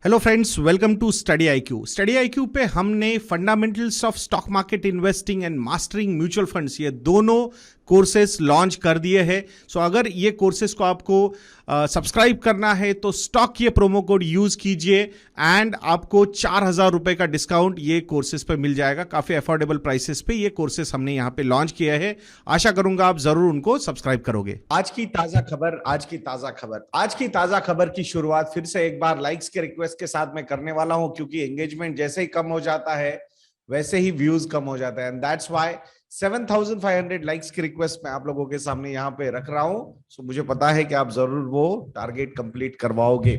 Hello friends, welcome to study IQ. Study IQ पे हमने fundamentals of stock market investing and mastering mutual funds, ये दोनों courses launch कर दिए हैं। सो अगर ये कोर्सेज को आपको सब्सक्राइब करना है तो स्टॉक ये प्रोमो कोड यूज कीजिए एंड आपको 4,000 रुपए का डिस्काउंट ये कोर्सेज पे मिल जाएगा। काफी अफोर्डेबल प्राइसेस पे ये कोर्सेज हमने यहाँ पे लॉन्च किया है। आशा करूंगा आप जरूर उनको सब्सक्राइब करोगे। आज की ताजा खबर की शुरुआत फिर से एक बार लाइक्स के रिक्वेस्ट के साथ मैं करने वाला हूं, क्योंकि एंगेजमेंट जैसे ही कम हो जाता है वैसे ही व्यूज कम हो जाता है। एंड दैट्स व्हाई 7,500 लाइक्स की रिक्वेस्ट मैं आप लोगों के सामने यहाँ पे रख रहा हूं। सो मुझे पता है कि आप जरूर वो टारगेट कंप्लीट करवाओगे।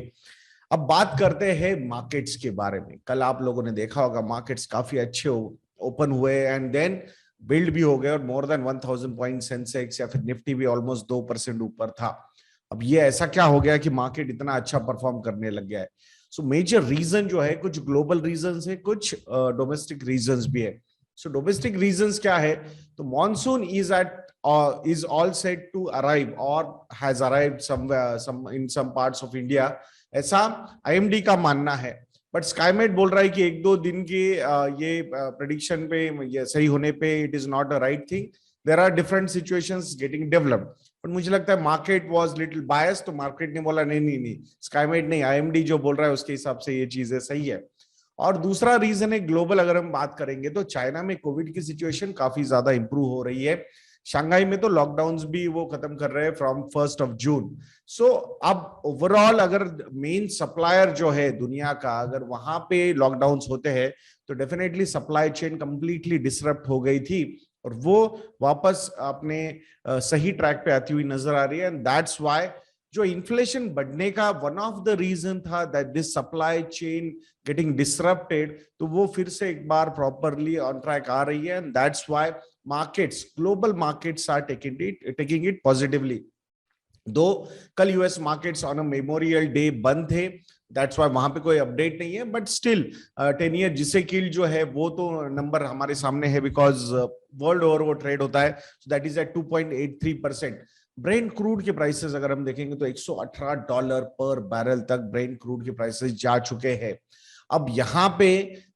अब बात करते हैं मार्केट्स के बारे में। कल आप लोगों ने देखा होगा मार्केट्स काफी अच्छे ओपन हुए एंड देन बिल्ड भी हो गए और मोर देन 1,000 पॉइंट सेंसेक्स या फिर निफ्टी भी ऑलमोस्ट 2% ऊपर था। अब ये ऐसा क्या हो गया कि मार्केट इतना अच्छा परफॉर्म करने लग गया है? सो मेजर रीजन जो है, कुछ ग्लोबल रीजंस है, कुछ डोमेस्टिक रीजंस भी है। सो डोमेस्टिक रीजंस क्या है? तो monsoon is all set to arrive or has arrived somewhere in some parts of India, ऐसा आईएमडी का मानना है। बट स्काईमेट बोल रहा है कि एक दो दिन के ये प्रेडिक्शन पे, ये सही होने पे it is not a right thing. There are different situations getting developed, but मुझे लगता है मार्केट वाज लिटिल बायस्ड। तो मार्केट ने बोला नहीं, स्काईमेट नहीं, आईएमडी जो बोल रहा है उसके हिसाब से ये चीजें सही है। और दूसरा रीजन है ग्लोबल। अगर हम बात करेंगे तो चाइना में कोविड की सिचुएशन काफी ज्यादा इंप्रूव हो रही है। शंघाई में तो लॉकडाउन्स भी वो खत्म कर रहे हैं फ्रॉम 1 जून। सो अब ओवरऑल अगर मेन सप्लायर जो है दुनिया का, अगर वहां पे लॉकडाउन्स होते हैं तो definitely supply chain completely disrupt हो गई थी और वो वापस अपने सही ट्रैक पे आती हुई नजर आ रही है। एंड दैट्स व्हाई जो इन्फ्लेशन बढ़ने का वन ऑफ द रीजन था that this supply chain getting disrupted, तो वो फिर से एक बार प्रॉपरली ऑन ट्रैक आ रही है। And that's why markets, global markets are taking it positively. दो कल US markets on a Memorial Day बंद थे, दैट्स व्हाई वहां पे कोई अपडेट नहीं है। बट स्टिल 10 ईयर जिसे किल जो है वो तो नंबर हमारे सामने है, बिकॉज वर्ल्ड ओवर वो ट्रेड होता है। So that is at 2.83%। Brent crude के प्राइसेस अगर हम देखेंगे तो $118 पर बैरल तक ब्रेंट क्रूड के प्राइसेस जा चुके हैं। अब यहाँ पे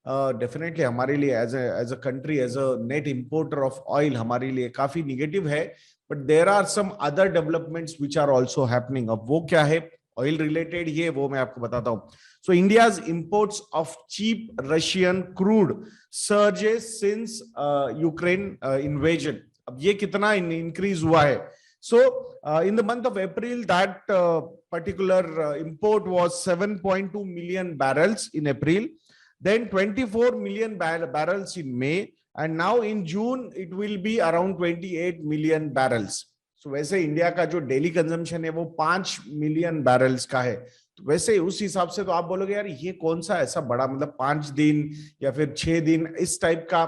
डेफिनेटली हमारे लिए as a country, as a net importer of oil, हमारे लिए काफी निगेटिव है। But there are some other developments which are also happening. अब वो क्या है ऑयल रिलेटेड, ये वो मैं आपको बताता हूँ। So India's imports of cheap Russian crude surges since Ukraine invasion. अब ये कितना इंक्रीज हुआ है? So in the month of April, that particular import was 7.2 million barrels in April, then 24 million barrels in May, and now in June it will be around 28 million barrels. So वैसे India का जो daily consumption है वो 5 million barrels का है। तो वैसे उस हिसाब से तो आप बोलोगे यार ये कौन सा ऐसा बड़ा, मतलब 5 दिन या फिर 6 दिन इस टाइप का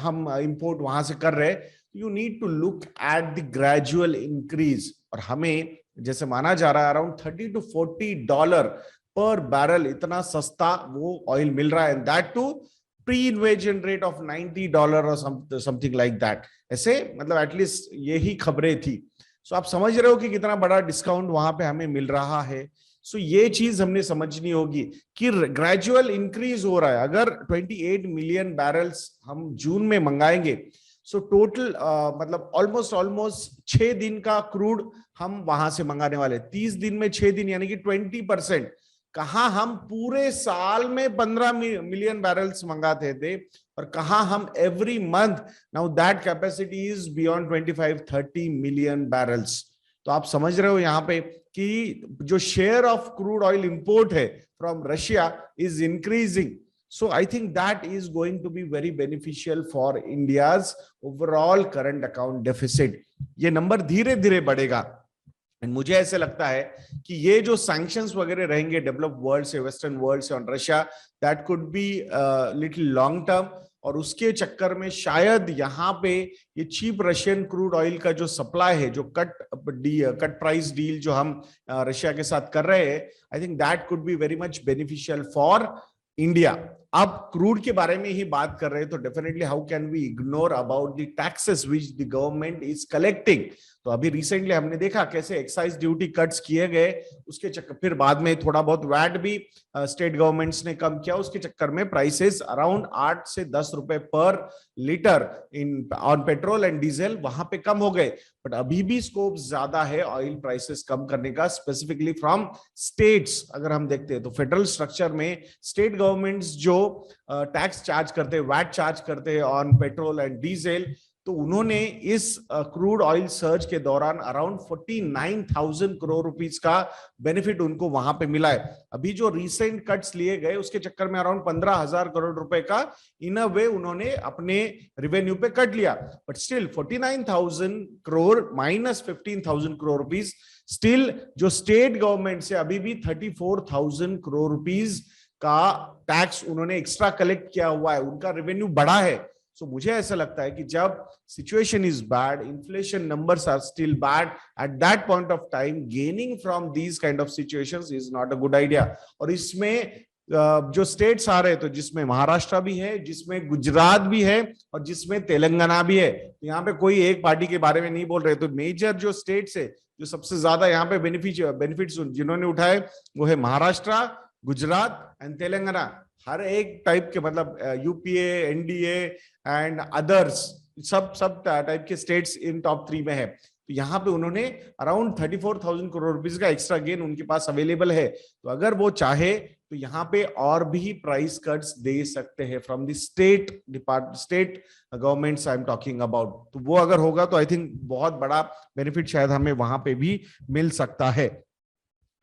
हम इंपोर्ट वहां से कर रहे हैं। You need to look at the gradual increase, और हमें जैसे माना जा रहा है अराउंड $30 to $40 पर बैरल इतना सस्ता वो ऑयल मिल रहा है। And that too pre invasion rate of $90 और समथिंग लाइक दैट। ऐसे मतलब एटलीस्ट यही खबरें थी। सो आप समझ रहे हो कि कितना बड़ा डिस्काउंट वहां पे हमें मिल रहा है। सो ये चीज हमने समझनी होगी कि ग्रेजुअल इंक्रीज हो रहा है। अगर 28 मिलियन बैरल्स हम जून में मंगाएंगे, सो टोटल मतलब ऑलमोस्ट 6 दिन का क्रूड हम वहां से मंगाने वाले। 30 दिन में 6 दिन यानी कि 20%। कहा हम पूरे साल में 15 मिलियन बैरल्स मंगाते थे और कहा हम every month. Now that capacity is beyond 25-30 million barrels. तो आप समझ रहे हो यहाँ पे कि जो share of crude oil import है from Russia is increasing. So I think that is going to be very beneficial for India's overall current account deficit. ये नंबर धीरे धीरे बढ़ेगा। एंड मुझे ऐसे लगता है कि ये जो सैंक्शंस वगैरह रहेंगे डेवलप्ड वर्ल्ड से, वेस्टर्न वर्ल्ड से on Russia, that could be little long term. और उसके चक्कर में शायद यहाँ पे ये चीप रशियन क्रूड ऑयल का जो सप्लाई है, जो कट प्राइस डील जो हम रशिया के साथ कर रहे हैं, I think that could be very much beneficial for India. अब क्रूड के बारे में ही बात कर रहे हैं तो definitely how can we ignore about the taxes which the government is collecting. तो अभी रिसेंटली हमने देखा कैसे एक्साइज ड्यूटी कट्स किए गए, उसके चक्कर फिर बाद में थोड़ा बहुत वैट भी स्टेट गवर्नमेंट्स ने कम किया, उसके चक्कर में प्राइसेस अराउंड 8 से 10 रुपए पर litre in on petrol and diesel वहां पे कम हो गए। बट अभी भी स्कोप ज्यादा है ऑयल प्राइसेस कम करने का, स्पेसिफिकली फ्रॉम स्टेट्स। अगर हम देखते हैं तो फेडरल स्ट्रक्चर में स्टेट गवर्नमेंट्स जो टैक्स चार्ज करते हैं, वैट चार्ज करते हैं ऑन पेट्रोल एंड डीजल, तो उन्होंने इस क्रूड ऑयल सर्ज के दौरान अराउंड 49,000 करोड़ रुपीस का बेनिफिट उनको वहां पे मिला है। अभी जो रिसेंट कट्स लिए गए उसके चक्कर में अराउंड 15,000 करोड़ रुपए का इन अ वे उन्होंने अपने रेवेन्यू पे कट लिया। But still 49,000 crore minus 15,000 crore rupees, still जो स्टेट गवर्नमेंट से अभी भी 34,000 करोड़ रुपीस का टैक्स उन्होंने एक्स्ट्रा कलेक्ट किया हुआ है, उनका रेवेन्यू बढ़ा है। सो मुझे ऐसा लगता है कि जब situation is bad, inflation numbers are still bad, at that point of time gaining from these kind of situations is not a good idea. और इसमें जो स्टेट्स आ रहे हैं तो जिसमें महाराष्ट्र भी है, जिसमें गुजरात भी है और जिसमें तेलंगाना भी है, तो यहाँ पे कोई एक पार्टी के बारे में नहीं बोल रहे। तो मेजर जो स्टेट्स है जो सबसे ज्यादा यहाँ पे बेनिफिट्स जिन्होंने उठाए वो है महाराष्ट्र, गुजरात एंड तेलंगाना। हर एक टाइप के मतलब यूपीए, एनडीए एंड अदर्स सब टाइप के स्टेट्स इन टॉप 3 में है। तो यहाँ पे उन्होंने अराउंड 34,000 करोड़ रुपीस का एक्स्ट्रा गेन उनके पास अवेलेबल है। तो अगर वो चाहे तो यहाँ पे और भी प्राइस कट्स दे सकते हैं from the state governments I am talking about. तो वो अगर होगा तो आई थिंक बहुत बड़ा बेनिफिट शायद हमें वहां पे भी मिल सकता है।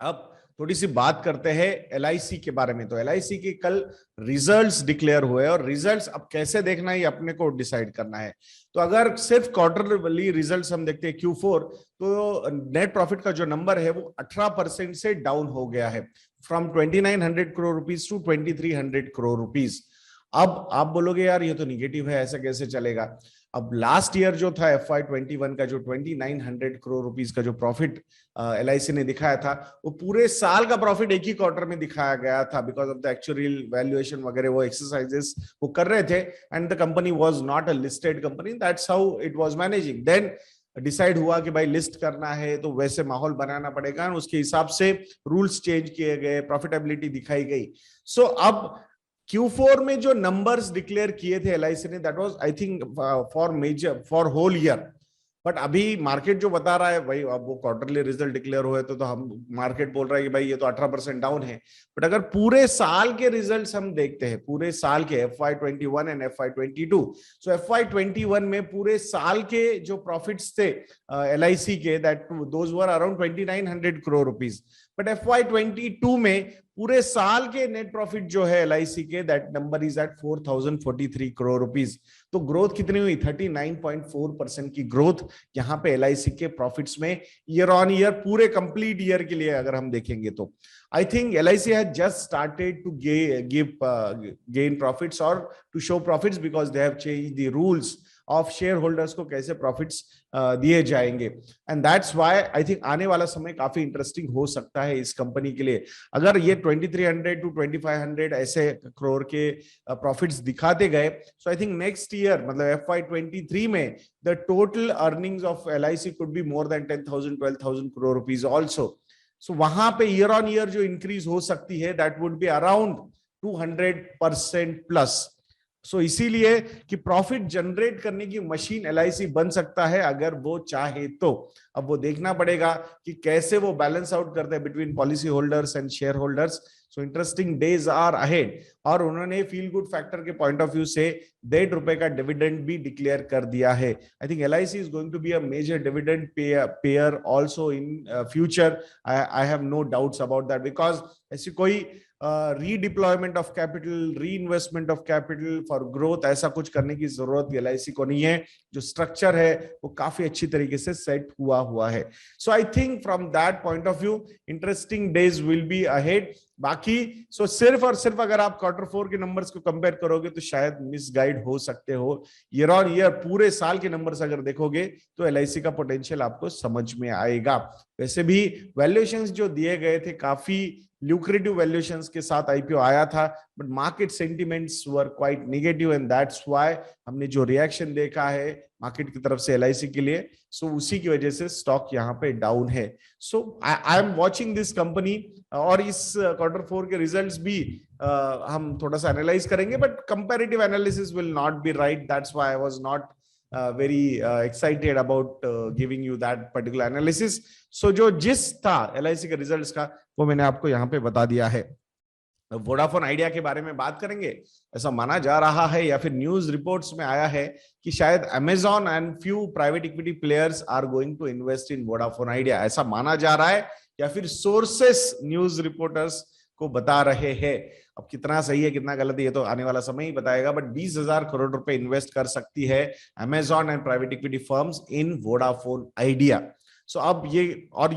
अब थोड़ी सी बात करते हैं एलआईसी के बारे में। तो एलआईसी के कल रिजल्ट्स डिक्लेयर हुए और रिजल्ट्स अब कैसे देखना है अपने को डिसाइड करना है। तो अगर सिर्फ क्वार्टरली रिजल्ट्स हम देखते हैं Q4, तो नेट प्रॉफिट का जो नंबर है वो 18% से डाउन हो गया है, from 2,900 crore rupees to 2,300 crore rupees. अब आप बोलोगे यार ये तो निगेटिव है, ऐसा कैसे चलेगा। अब लास्ट ईयर जो था FY21 का जो 2,900 करोड़ रुपीस का जो प्रॉफिट एलआईसी ने दिखाया था, वो पूरे साल का प्रॉफिट एक ही क्वार्टर में दिखाया गया था because of the actual valuation वगैरह वो एक्सरसाइजेस वो कर रहे थे and the company was not a listed company, that's how it was managing. Then decide हुआ कि भाई लिस्ट करना है तो वैसे माहौल बनाना पड़ेगा, उसके हिसाब से रूल्स चेंज किए गए, प्रॉफिटेबिलिटी दिखाई गई। सो अब Q4 में जो नंबर्स डिक्लेयर किए थे एलआईसी ने, that was I think for whole year. But अभी मार्केट जो बता रहा है भाई, अब वो क्वार्टरली रिजल्ट डिक्लेयर हुए तो हम मार्केट बोल रहा है कि भाई ये तो 18% डाउन है। बट अगर पूरे साल के रिजल्ट्स हम देखते हैं, पूरे साल के FY21 and FY22, so FY21 में पूरे साल के जो प्रॉफिट्स थे एलआईसी के, that those were around 2,900 crore rupees. But FY22 में पूरे साल के नेट प्रॉफिट जो है एलआईसी के, that number is at 4,043 crore rupees. तो ग्रोथ कितनी हुई? 39.4% की ग्रोथ यहाँ पे एलआईसी के प्रॉफिट्स में ईयर ऑन ईयर, पूरे कंप्लीट ईयर के लिए अगर हम देखेंगे तो I think LIC has just started to gain profits और to show profits because they have changed the rules of shareholders को कैसे प्रॉफिट्स दिए जाएंगे। And that's why I think आने वाला समय काफी इंटरेस्टिंग हो सकता है इस कंपनी के लिए। अगर ये 2,300 टू 2,500 ऐसे करोड़ के प्रॉफिट्स दिखाते गए, so I think next year मतलब FY23 में the total earnings of LIC could be more than 10,000 12,000 crore rupees also. So वहां पे ईयर ऑन ईयर जो इंक्रीज हो सकती है, that would be around 200% plus. So इसीलिए कि प्रॉफिट जनरेट करने की मशीन एलआईसी बन सकता है अगर वो चाहे तो। अब वो देखना पड़ेगा कि कैसे वो बैलेंस आउट करते हैं between policy holders and share holders. So interesting days are ahead. और उन्होंने फील गुड फैक्टर के पॉइंट ऑफ व्यू से ₹1.5 का डिविडेंड भी डिक्लेयर कर दिया है। I think LIC is going to be a major dividend payer also in future. I have no doubts about that, because ऐसी कोई redeployment of capital, reinvestment of capital for growth, ऐसा कुछ करने की जरूरत एलआईसी को नहीं है। जो स्ट्रक्चर है वो काफी अच्छी तरीके से सेट हुआ है। So I think from that point of view interesting days will be ahead. बाकी सिर्फ और सिर्फ अगर आप क्वार्टर 4 के नंबर्स को कंपेयर करोगे तो शायद मिसगाइड हो सकते हो। ईयर ऑन ईयर पूरे साल के नंबर्स अगर देखोगे तो एलआईसी का पोटेंशियल आपको समझ में आएगा। वैसे भी वैल्यूएशंस जो दिए गए थे काफी ल्यूक्रेटिव वैल्यूएशंस के साथ आईपीओ आया था, but market sentiments were quite negative and that's why हमने जो रिएक्शन देखा है मार्केट की तरफ से एलआईसी के लिए, उसी की वजह से स्टॉक यहाँ पे डाउन है। I am watching this company, और इस क्वार्टर 4 के रिजल्ट्स भी हम थोड़ा सा एनालाइज करेंगे, but comparative analysis will not be right, that's why I was not very excited about giving you that particular analysis. जो जिस था LIC के रिजल्ट्स का वो मैंने आपको यहाँ पे बता दिया है। वोडाफोन आइडिया के बारे में बात करेंगे। ऐसा माना जा रहा है या फिर न्यूज रिपोर्ट्स में आया है कि शायद Amazon and few private equity players are going to invest in Vodafone Idea, ऐसा माना जा रहा है या फिर सोर्सेस न्यूज रिपोर्टर्स को बता रहे हैं। अब कितना सही है कितना गलत है ये तो आने वाला समय ही बताएगा, बट 20,000 करोड़ रुपए इन्वेस्ट कर सकती है Amazon and private equity firms in Vodafone idea. अब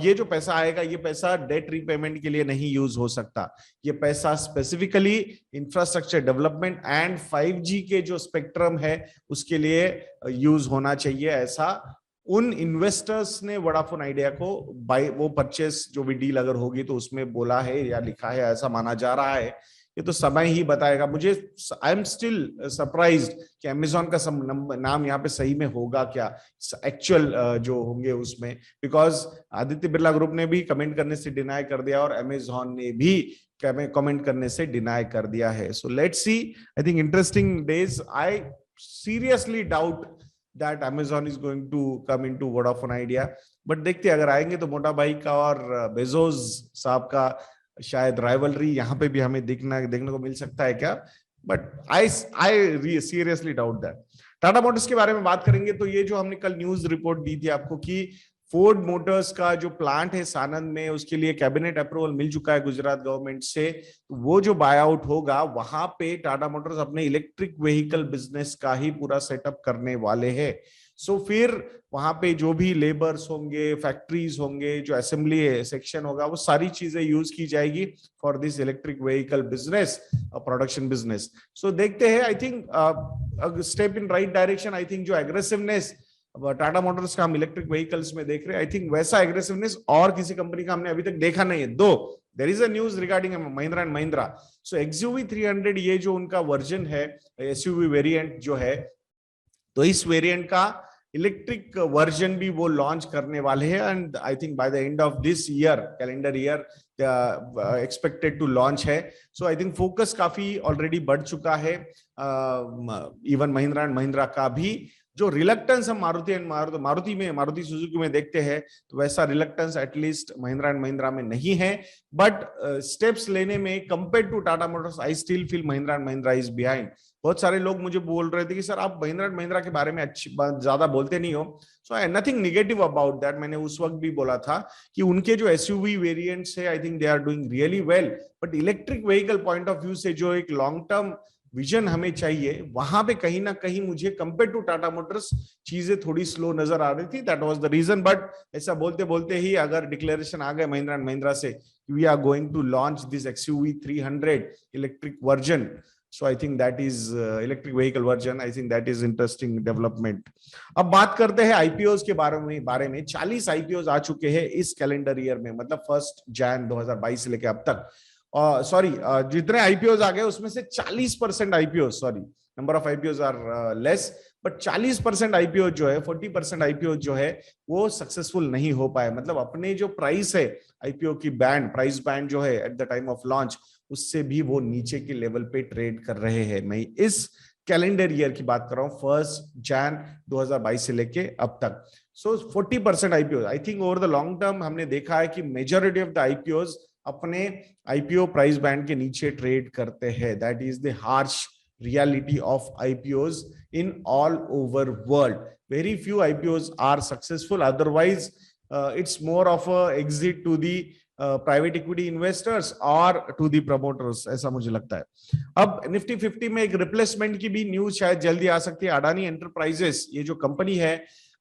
ये जो पैसा आएगा ये पैसा डेट रीपेमेंट के लिए नहीं यूज हो सकता, ये पैसा specifically infrastructure development and 5G के जो स्पेक्ट्रम है उसके लिए यूज होना चाहिए, ऐसा उन इन्वेस्टर्स ने वोडाफोन आइडिया को बाय वो परचेस जो भी डील अगर होगी तो उसमें बोला है या लिखा है, ऐसा माना जा रहा है। ये तो समय ही बताएगा। मुझे आई एम स्टिल सरप्राइज्ड कि अमेजॉन का नाम यहाँ पे सही में होगा क्या एक्चुअल जो होंगे उसमें, बिकॉज आदित्य बिरला ग्रुप ने भी कमेंट करने से डिनाई कर दिया और अमेजॉन ने भी कमेंट करने से डिनाई कर दिया है। So let's see, I think interesting days. I seriously doubt that Amazon is going to come into Vodafone Idea, but देखते अगर आएंगे तो मोटा भाई का और बेजोस साहब का शायद राइवलरी यहाँ पे भी हमें देखने को मिल सकता है क्या, but I seriously doubt that. Tata Motors के बारे में बात करेंगे तो ये जो हमने कल न्यूज रिपोर्ट दी थी आपको कि फोर्ड मोटर्स का जो प्लांट है सानंद में उसके लिए कैबिनेट अप्रूवल मिल चुका है गुजरात गवर्नमेंट से, तो वो जो बाय आउट होगा वहां पे टाटा मोटर्स अपने इलेक्ट्रिक व्हीकल बिजनेस का ही पूरा सेटअप करने वाले हैं। फिर वहां पे जो भी लेबर्स होंगे, फैक्ट्रीज होंगे, जो असेंबली सेक्शन होगा, वो सारी चीजें यूज की जाएगी for this electric vehicle business, production business. देखते हैं, I think step in right direction. I think जो एग्रेसिवनेस टाटा मोटर्स का हम इलेक्ट्रिक व्हीकल्स में देख रहे हैं, आई थिंक वैसा एग्रेसिवनेस और किसी कंपनी का हमने अभी तक देखा नहीं है। दो there is a news regarding Mahindra and Mahindra, XUV 300 ये जो उनका वर्जन है SUV वेरिएंट जो है, तो इस वेरिएंट का इलेक्ट्रिक वर्जन भी वो लॉन्च करने वाले हैं and I think by the end of this year calendar year expected to launch है। आई थिंक फोकस काफी ऑलरेडी बढ़ चुका है इवन महिंद्रा एंड महिंद्रा का भी। जो रिलक्टेंस हम मारुति सुजुकी में देखते हैं तो वैसा reluctance at least Mahindra and Mahindra में नहीं है, बट स्टेप्स लेने में compare to Tata Motors I still feel Mahindra and Mahindra is behind. बहुत सारे लोग मुझे बोल रहे थे कि सर आप महिंद्रा एंड महिंद्रा के बारे में ज्यादा बोलते नहीं हो, नथिंग नेगेटिव अबाउट दैट। मैंने उस वक्त भी बोला था कि उनके जो SUV वेरिएंट्स है I think they are doing really well, but electric vehicle point of view से जो एक लॉन्ग टर्म विजन हमें चाहिए वहां पे कहीं ना कहीं मुझे कंपेयर टू टाटा मोटर्स चीजें थोड़ी स्लो नजर आ रही थी। That was the reason, but ऐसा बोलते बोलते ही अगर डिक्लेरेशन आ गए महिंद्रा एंड महिंद्रा से we are going to launch this XUV 300 electric version, so I think that is electric vehicle version, I think that is interesting development. अब बात करते हैं आईपीओ के बारे में 40 आईपीओ आ चुके हैं इस कैलेंडर ईयर में, मतलब 1 जनवरी 2022 से लेकर अब तक। जितने आईपीओ आ गए उसमें से 40% IPO, number of IPO are less, but 40% IPO जो है, 40% आईपीओ जो है वो सक्सेसफुल नहीं हो पाए। मतलब अपने जो प्राइस है आईपीओ की प्राइस बैंड जो है at the time of launch, उससे भी वो नीचे के लेवल पे ट्रेड कर रहे हैं। मैं इस कैलेंडर ईयर की बात कर रहा हूँ 1 जनवरी 2022 से लेके अब तक। 40% IPO, I think over the long term हमने देखा है कि मेजॉरिटी ऑफ द आईपीओ अपने आईपीओ प्राइस बैंड के नीचे ट्रेड करते हैं। That is the harsh reality of IPOs in all over world. Very few IPOs are successful, otherwise it's more of a exit to the private equity investors or to the promoters, ऐसा मुझे लगता है। अब Nifty 50 में एक replacement की भी news शायद जल्दी आ सकती है। अडानी एंटरप्राइजेस ये जो कंपनी है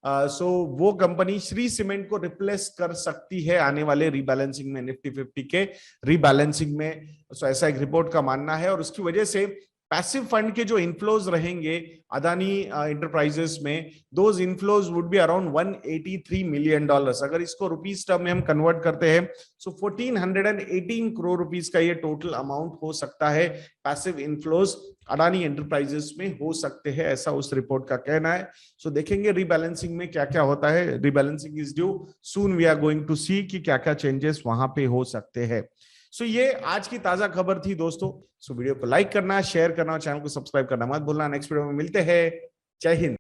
सो वो कंपनी श्री सीमेंट को रिप्लेस कर सकती है आने वाले रीबैलेंसिंग में, निफ्टी 50 के रीबैलेंसिंग में। सो ऐसा एक रिपोर्ट का मानना है, और उसकी वजह से पैसिव फंड के जो इनफ्लोज रहेंगे अदानी इंटरप्राइजेस में, those inflows would be around $183 million. अगर इसको रुपीस टर्म में हम कन्वर्ट करते हैं, सो 1418 करोड़ रुपीस का ये टोटल अमाउंट हो सकता है, पैसिव इनफ्लोज अडानी एंटरप्राइजेस में हो सकते हैं, ऐसा उस रिपोर्ट का कहना है। सो देखेंगे रीबैलेंसिंग में क्या क्या होता है। Rebalancing is due soon, we are going to see कि क्या क्या चेंजेस वहां पे हो सकते हैं। सो ये आज की ताजा खबर थी दोस्तों। सो वीडियो को लाइक करना, शेयर करना और चैनल को सब्सक्राइब करना मत भूलना। नेक्स्ट वीडियो में मिलते हैं। जय हिंद।